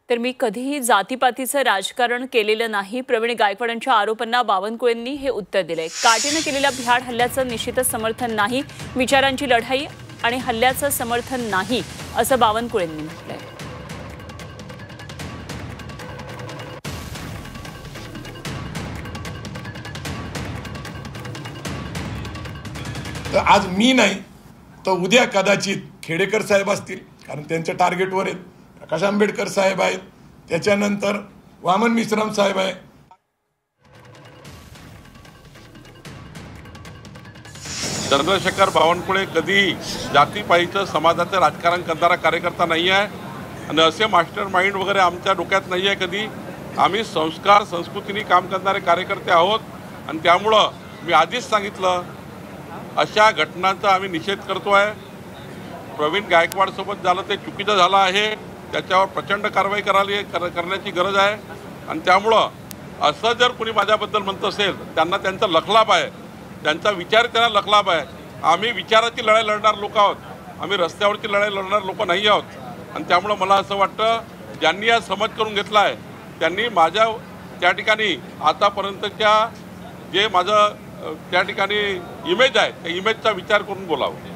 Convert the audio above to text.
तर मी कधीही जातीपातीचं राजकारण केलेलं नाही, प्रवीण गायकवाडांच्या आरोपांना बावनकुळेंनी हे उत्तर दिलंय। काटेनं केलेल्या भ्याड हल्ल्याचं निश्चितच समर्थन नाही, विचारांची लढाई आणि हल्ल्याचं समर्थन नाही, असं बावनकुळेंनी म्हटलंय। तर आज मी नाही तर उद्या कदाचित खेडेकर साहेब असतील, कारण त्यांच्या टार्गेटवर आहेत। प्रकाश आंबेडकर साहेब आहेत, त्याच्यानंतर वामन मिश्राम साहेब आहे। चंद्रशेखर बावनकुळे कधी जातीपातीचं समाजाचं राजकारण करणारा कार्यकर्ता नाही आहे आणि असे मास्टर माइंड वगैरे आमच्या डोक्यात नाही आहे कधी। आम्ही संस्कार संस्कृतीने काम करणारे कार्यकर्ते आहोत आणि त्यामुळं मी आधीच सांगितलं, अशा घटनांचा आम्ही निषेध करतो आहे। प्रवीण गायकवाडसोबत झालं ते चुकीचं झालं आहे, त्याच्यावर प्रचंड कारवाई करण्याची गरज आहे आणि त्यामुळं असं जर कोणी माझ्याबद्दल म्हणत असेल त्यांना त्यांचा लखलाभ आहे, त्यांचा विचार त्यांना लखलाभ आहे। आम्ही विचाराची लढाई लढणार लोक आहोत, आम्ही रस्त्यावरची लढाई लढणार लोक नाही आहोत आणि त्यामुळं मला असं वाटतं ज्यांनी हा समज करून घेतला आहे त्यांनी माझ्या त्या ठिकाणी आतापर्यंतच्या जे माझं त्या ठिकाणी इमेज आहे त्या इमेजचा विचार करून बोलावं।